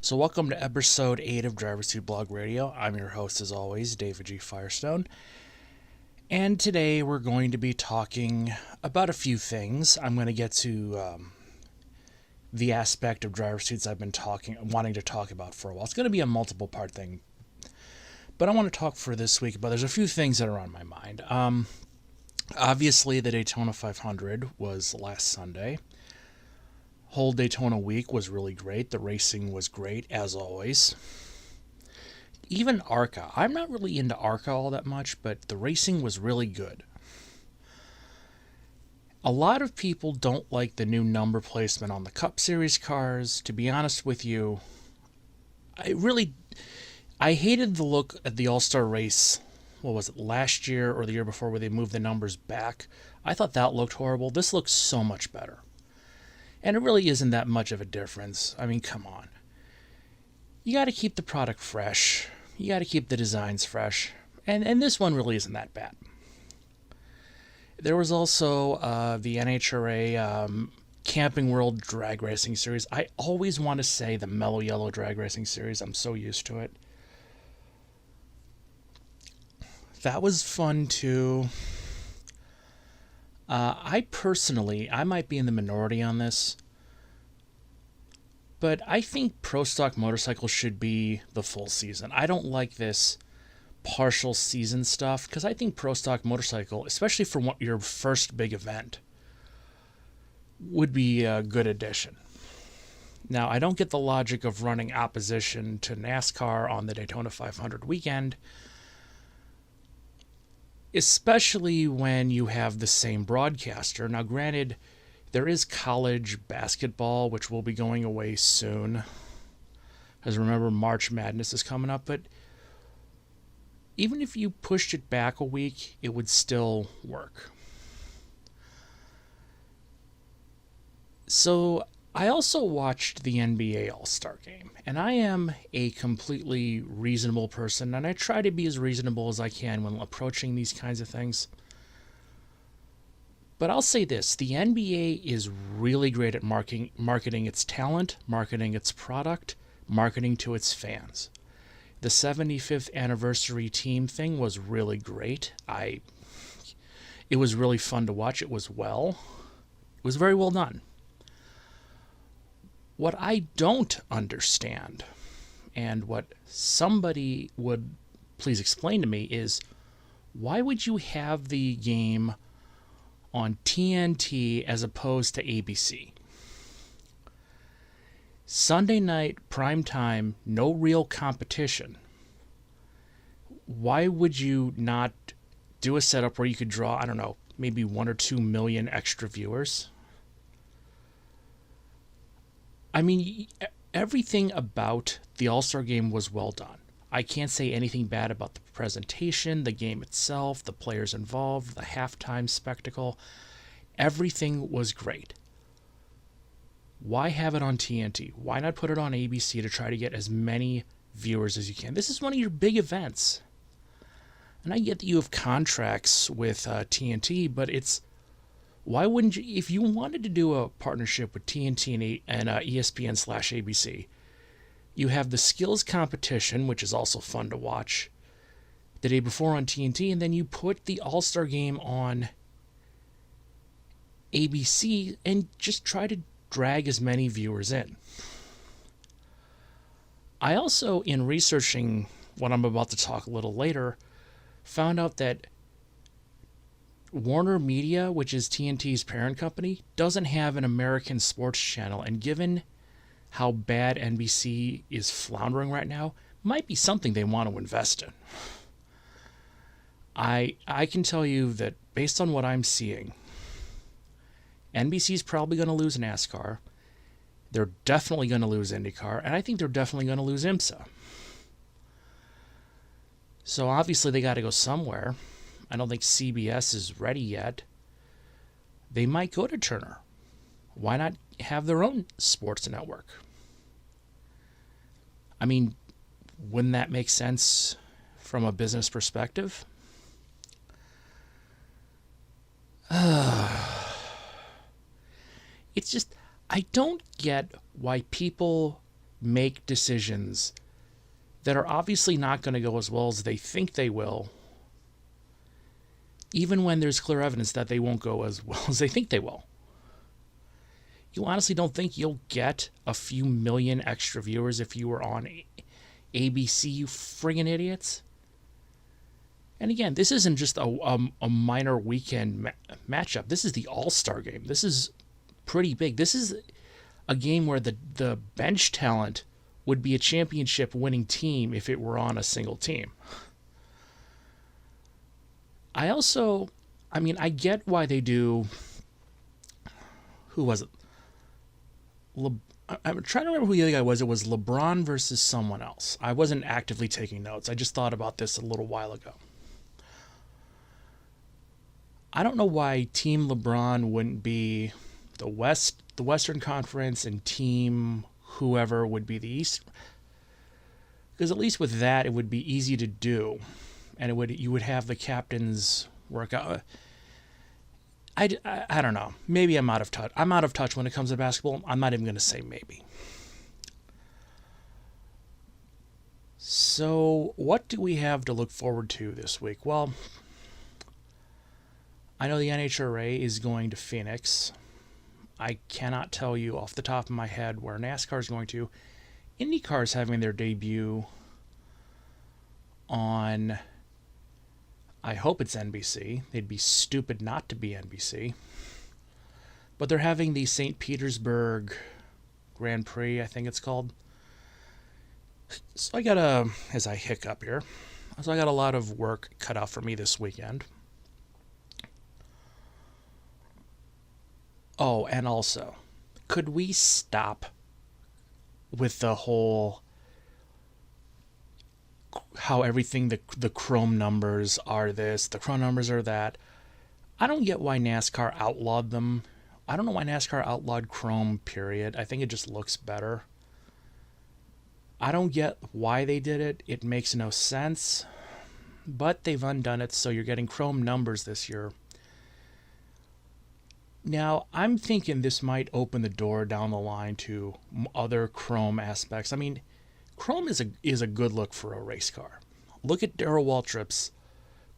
So welcome to episode 8 of Driver Seat Blog Radio. I'm your host as always, David G. Firestone. And today we're going to be talking about a few things. I'm going to get to the aspect of driver seats I've been wanting to talk about for a while. It's going to be a multiple part thing. But I want to talk for this week about, there's a few things that are on my mind. Obviously the Daytona 500 was last Sunday. Whole Daytona week was really great. The racing was great, as always. Even ARCA. I'm not really into ARCA all that much, but the racing was really good. A lot of people don't like the new number placement on the Cup Series cars. To be honest with you, I hated the look at the All-Star race, what was it, last year or the year before, where they moved the numbers back. I thought that looked horrible. This looks so much better. And it really isn't that much of a difference. I mean, come on. You got to keep the product fresh. You got to keep the designs fresh. And this one really isn't that bad. There was also the NHRA Camping World Drag Racing Series. I always want to say the Mellow Yellow Drag Racing Series. I'm so used to it. That was fun too. I might be in the minority on this, but I think Pro Stock Motorcycles should be the full season. I don't like this partial season stuff, because I think Pro Stock Motorcycle, especially for your first big event, would be a good addition. Now, I don't get the logic of running opposition to NASCAR on the Daytona 500 weekend, especially when you have the same broadcaster. Now, granted, there is college basketball, which will be going away soon. As remember, March Madness is coming up, but even if you pushed it back a week, it would still work. So, I also watched the NBA All-Star Game, and I am a completely reasonable person, and I try to be as reasonable as I can when approaching these kinds of things. But I'll say this, the NBA is really great at marketing its talent, marketing its product, marketing to its fans. The 75th anniversary team thing was really great. It was really fun to watch. It was very well done. What I don't understand, and what somebody would please explain to me, is why would you have the game on TNT as opposed to ABC? Sunday night, prime time, no real competition. Why would you not do a setup where you could draw, I don't know, maybe 1 or 2 million extra viewers? I mean, everything about the All-Star Game was well done. I can't say anything bad about the presentation, the game itself, the players involved, the halftime spectacle. Everything was great. Why have it on TNT? Why not put it on ABC to try to get as many viewers as you can? This is one of your big events. And I get that you have contracts with TNT, but why wouldn't you, if you wanted to do a partnership with TNT and ESPN/ABC, you have the skills competition, which is also fun to watch, the day before on TNT, and then you put the All-Star Game on ABC and just try to drag as many viewers in. I also, in researching what I'm about to talk a little later, found out that Warner Media, which is TNT's parent company, doesn't have an American sports channel, and given how bad NBC is floundering right now, might be something they want to invest in. I can tell you that based on what I'm seeing, NBC's probably going to lose NASCAR. They're definitely going to lose IndyCar, and I think they're definitely going to lose IMSA. So obviously they got to go somewhere. I don't think CBS is ready yet. They might go to Turner. Why not have their own sports network? I mean, wouldn't that make sense from a business perspective? It's just, I don't get why people make decisions that are obviously not going to go as well as they think they will, even when there's clear evidence that they won't go as well as they think they will. You honestly don't think you'll get a few million extra viewers if you were on ABC, you friggin' idiots? And again, this isn't just a minor weekend matchup. This is the All-Star game. This is pretty big. This is a game where the bench talent would be a championship winning team if it were on a single team. I get why they do. Who was it? I'm trying to remember who the other guy was. It was LeBron versus someone else. I wasn't actively taking notes. I just thought about this a little while ago. I don't know why Team LeBron wouldn't be the Western Conference, and Team whoever would be the East. Because at least with that, it would be easy to do, and you would have the captains work out. I don't know. Maybe I'm out of touch. I'm out of touch when it comes to basketball. I'm not even going to say maybe. So, what do we have to look forward to this week? Well, I know the NHRA is going to Phoenix. I cannot tell you off the top of my head where NASCAR is going to. IndyCar is having their debut on, I hope it's NBC. They'd be stupid not to be NBC. But they're having the St. Petersburg Grand Prix, I think it's called. So I got as I hiccup here, so I got a lot of work cut out for me this weekend. Oh, and also, could we stop with the whole how everything, the chrome numbers are this, the chrome numbers are that? I don't get why NASCAR outlawed them. I don't know why NASCAR outlawed chrome, period. I think it just looks better. I don't get why they did it. It makes no sense. But they've undone it, so you're getting chrome numbers this year. Now, I'm thinking this might open the door down the line to other chrome aspects. I mean, chrome is a good look for a race car. Look at Darrell Waltrip's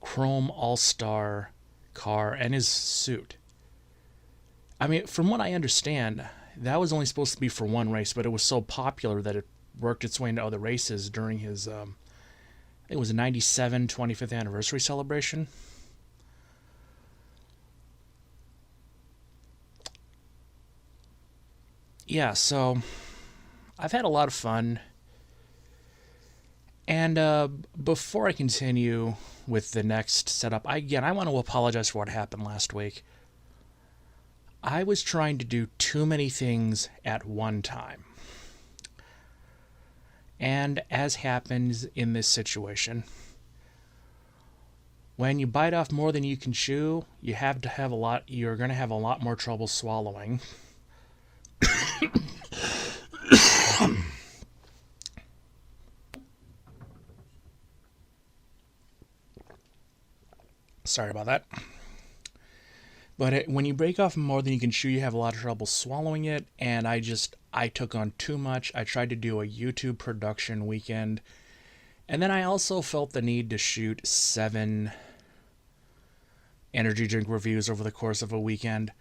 chrome all-star car and his suit. I mean, from what I understand, that was only supposed to be for one race, but it was so popular that it worked its way into other races during his, it was a 97 25th anniversary celebration. Yeah, so I've had a lot of fun. And before I continue with the next setup, I want to apologize for what happened last week. I was trying to do too many things at one time. And as happens in this situation, when you bite off more than you can chew, you're going to have a lot more trouble swallowing. Sorry about that. But when you break off more than you can chew, you have a lot of trouble swallowing it. And I took on too much. I tried to do a YouTube production weekend. And then I also felt the need to shoot 7 energy drink reviews over the course of a weekend.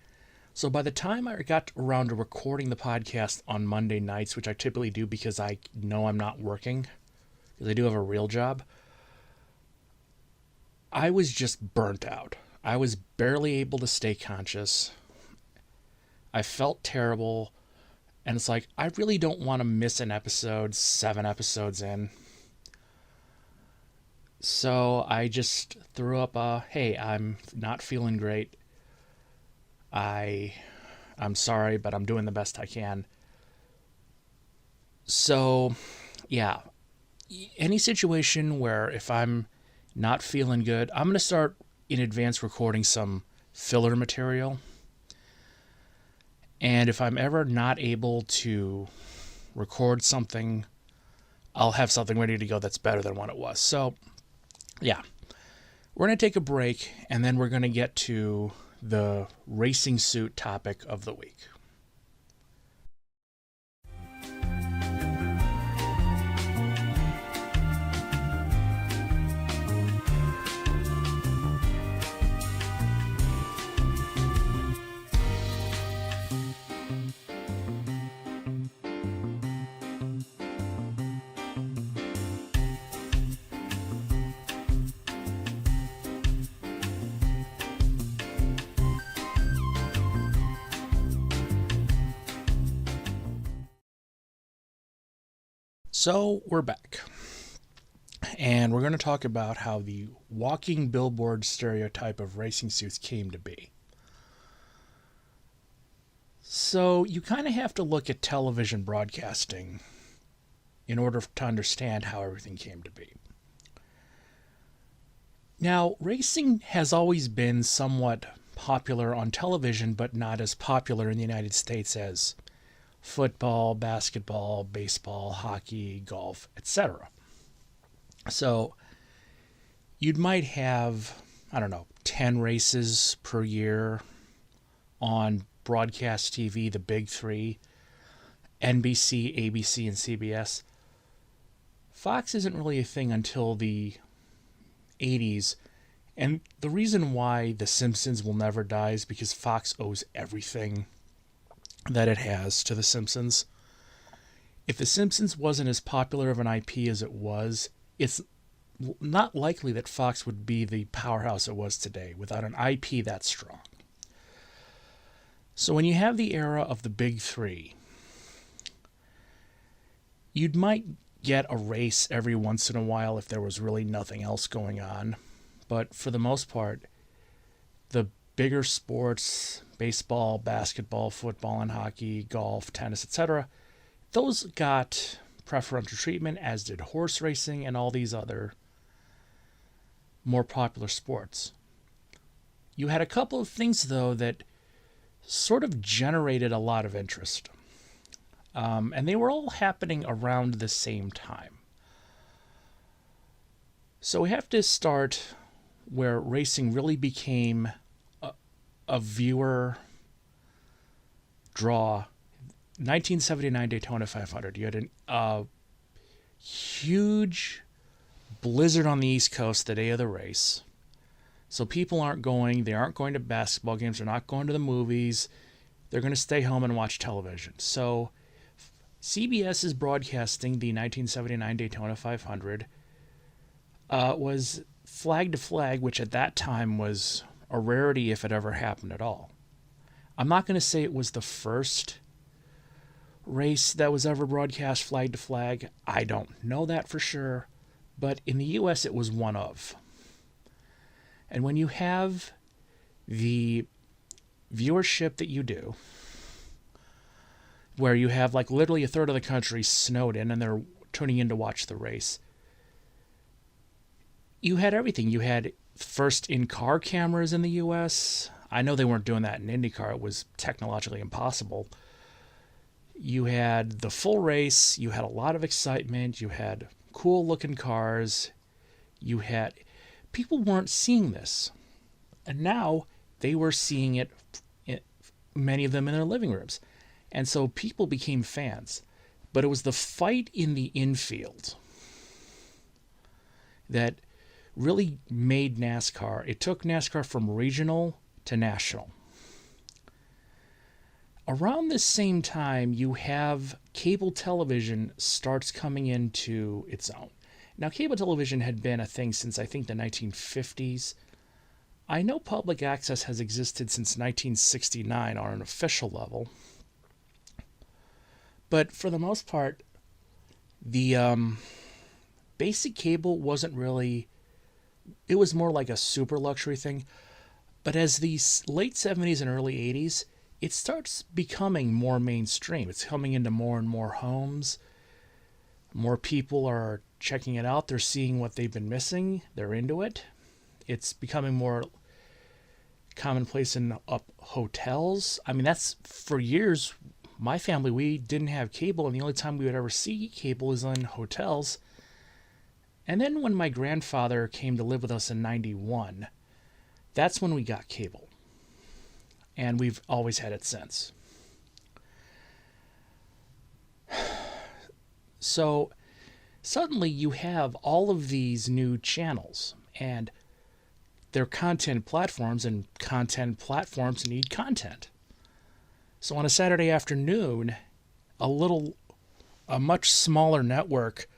So by the time I got around to recording the podcast on Monday nights, which I typically do because I know I'm not working, because I do have a real job, I was just burnt out. I was barely able to stay conscious. I felt terrible. And it's like, I really don't want to miss an episode 7 episodes in. So I just threw up hey, I'm not feeling great. I'm sorry, but I'm doing the best I can. So, yeah. Any situation where if I'm not feeling good, I'm going to start in advance recording some filler material. And if I'm ever not able to record something, I'll have something ready to go that's better than what it was. So, yeah. We're going to take a break, and then we're going to get to the racing suit topic of the week. So we're back, and we're going to talk about how the walking billboard stereotype of racing suits came to be. So you kind of have to look at television broadcasting in order to understand how everything came to be. Now, racing has always been somewhat popular on television, but not as popular in the United States as football, basketball, baseball, hockey, golf, etc. So you might have, 10 races per year on broadcast TV, the big three, NBC, ABC, and CBS. Fox isn't really a thing until the 80s, and the reason why The Simpsons will never die is because Fox owes everything that it has to The Simpsons. If The Simpsons wasn't as popular of an IP as it was, it's not likely that Fox would be the powerhouse it was today without an IP that strong. So when you have the era of the big three, you might get a race every once in a while if there was really nothing else going on. But for the most part, the bigger sports, baseball, basketball, football, and hockey, golf, tennis, etc., those got preferential treatment, as did horse racing and all these other more popular sports. You had a couple of things, though, that sort of generated a lot of interest. And they were all happening around the same time. So we have to start where racing really became a viewer draw. 1979 Daytona 500. You had a huge blizzard on the East Coast the day of the race. So people aren't going. They aren't going to basketball games. They're not going to the movies. They're going to stay home and watch television. So CBS is broadcasting the 1979 Daytona 500. Was flag to flag, which at that time was a rarity if it ever happened at all. I'm not going to say it was the first race that was ever broadcast flag to flag. I don't know that for sure. But in the U.S., it was one of. And when you have the viewership that you do, where you have like literally a third of the country snowed in and they're tuning in to watch the race, you had everything. You had first in-car cameras in the U.S. I know they weren't doing that in IndyCar. It was technologically impossible. You had the full race. You had a lot of excitement. You had cool-looking cars. You had... People weren't seeing this. And now they were seeing it, many of them in their living rooms. And so people became fans. But it was the fight in the infield that really made NASCAR. It took NASCAR from regional to national. Around this same time, you have cable television starts coming into its own. Now, cable television had been a thing since, I think, the 1950s. I know public access has existed since 1969 on an official level. But for the most part, the basic cable wasn't really... It was more like a super luxury thing. But as the late 70s and early 80s, it starts becoming more mainstream. It's coming into more and more homes. More people are checking it out. They're seeing what they've been missing. They're into it. It's becoming more commonplace in hotels. I mean, that's for years. My family, we didn't have cable, and the only time we would ever see cable is in hotels. And then when my grandfather came to live with us in 91, that's when we got cable. And we've always had it since. So suddenly you have all of these new channels, and they're content platforms, and content platforms need content. So on a Saturday afternoon, a much smaller network,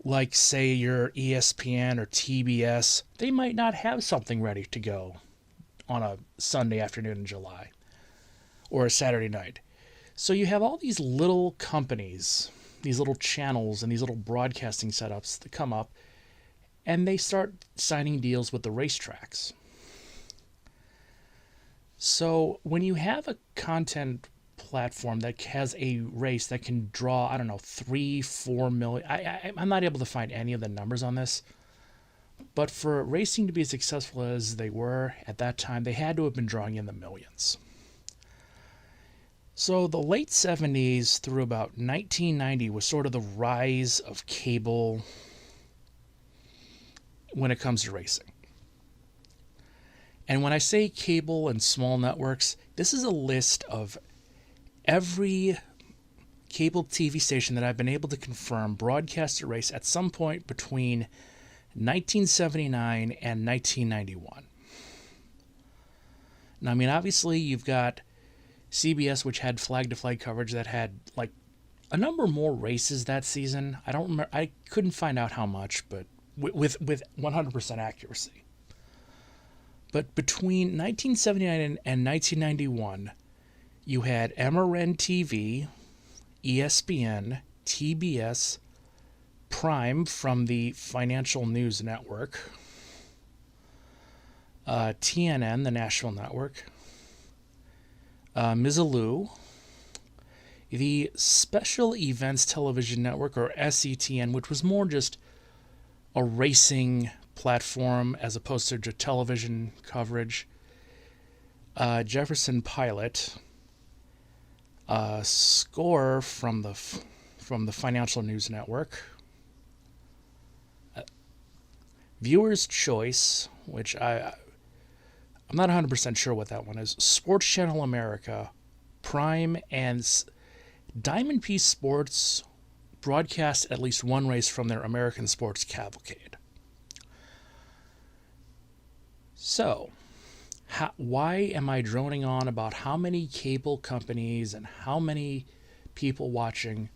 like say your ESPN or TBS, they might not have something ready to go on a Sunday afternoon in July or a Saturday night. So you have all these little companies these little channels and these little broadcasting setups that come up, and they start signing deals with the racetracks. So when you have a content platform that has a race that can draw, I don't know, 3-4 million, I'm not able to find any of the numbers on this, but for racing to be as successful as they were at that time, they had to have been drawing in the millions. So the late 70s through about 1990 was sort of the rise of cable when it comes to racing. And when I say cable and small networks, this is a list of every cable TV station that I've been able to confirm broadcast a race at some point between 1979 and 1991. Now, I mean, obviously, you've got CBS, which had flag-to-flag coverage that had like a number more races that season. I don't remember. I couldn't find out how much, but with 100% accuracy. But between 1979 and 1991, you had MRN TV, ESPN, TBS, Prime from the Financial News Network, TNN, the National Network, Mizaloo, the Special Events Television Network, or SETN, which was more just a racing platform as opposed to television coverage, Jefferson Pilot, Score from the Financial News Network, Viewer's Choice, which I'm not 100% sure what that one is, Sports Channel America, Prime, and Diamond Piece Sports broadcast at least one race from their American Sports Cavalcade. So, why am I droning on about how many cable companies and how many people watching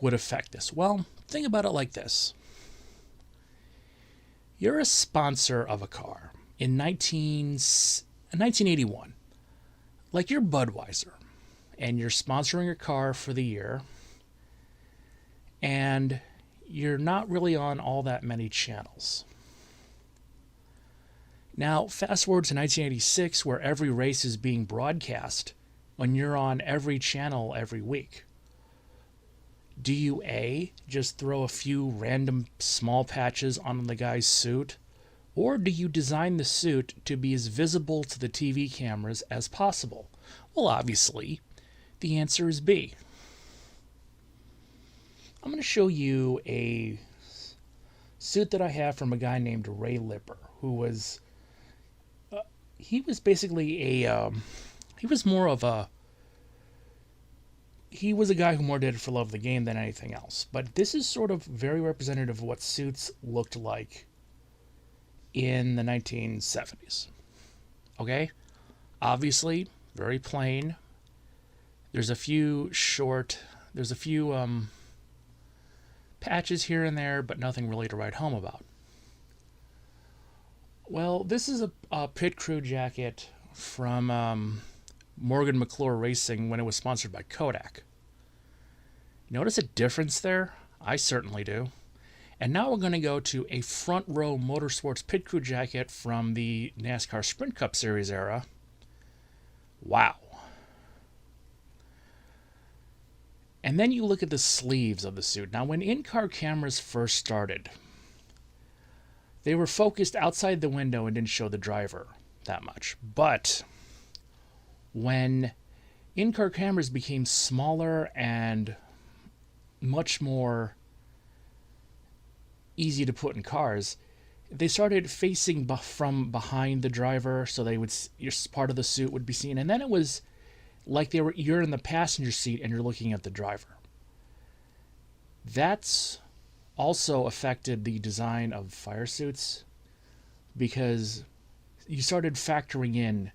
would affect this? Well, think about it like this. You're a sponsor of a car in 1981, like you're Budweiser, and you're sponsoring a car for the year, and you're not really on all that many channels. Now, fast forward to 1986, where every race is being broadcast when you're on every channel every week. Do you A, just throw a few random small patches on the guy's suit, or do you design the suit to be as visible to the TV cameras as possible? Well, obviously, the answer is B. I'm going to show you a suit that I have from a guy named Ray Lipper, who was he was basically he was a guy who more did it for love of the game than anything else. But this is sort of very representative of what suits looked like in the 1970s. Okay? Obviously, very plain. There's a few patches here and there, but nothing really to write home about. Well, this is a pit crew jacket from Morgan McClure Racing when it was sponsored by Kodak. Notice a difference there? I certainly do. And now we're going to go to a front row motorsports pit crew jacket from the NASCAR Sprint Cup Series era. Wow. And then you look at the sleeves of the suit. Now, when in-car cameras first started, they were focused outside the window and didn't show the driver that much. But when in-car cameras became smaller and much more easy to put in cars, they started facing from behind the driver, so part of the suit would be seen. And then it was like you're in the passenger seat and you're looking at the driver. That's also affected the design of fire suits, because you started factoring in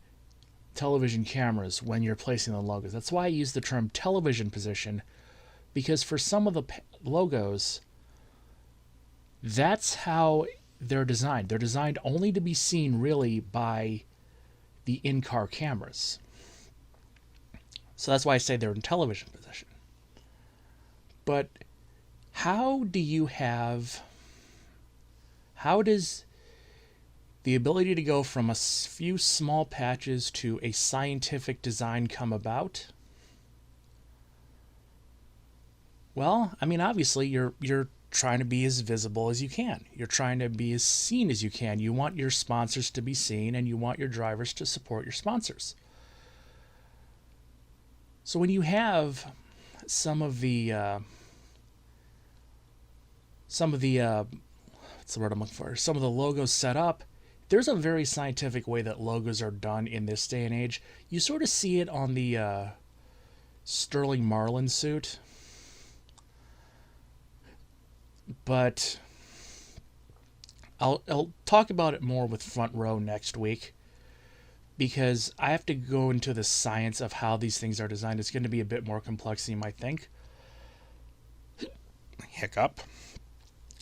television cameras when you're placing the logos. That's why I use the term television position, because for some of the logos, that's how they're designed. They're designed only to be seen really by the in-car cameras. So that's why I say they're in television position. But How do you have, how does the ability to go from a few small patches to a scientific design come about? Well, I mean, obviously, you're trying to be as visible as you can. You're trying to be as seen as you can. You want your sponsors to be seen, and you want your drivers to support your sponsors. So when you have some of the what's the word I'm looking for? Some of the logos set up. There's a very scientific way that logos are done in this day and age. You sort of see it on the Sterling Marlin suit, but I'll talk about it more with Front Row next week because I have to go into the science of how these things are designed. It's going to be a bit more complex than you might think. Hiccup.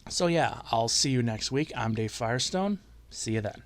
So yeah, I'll see you next week. I'm Dave Firestone. See you then.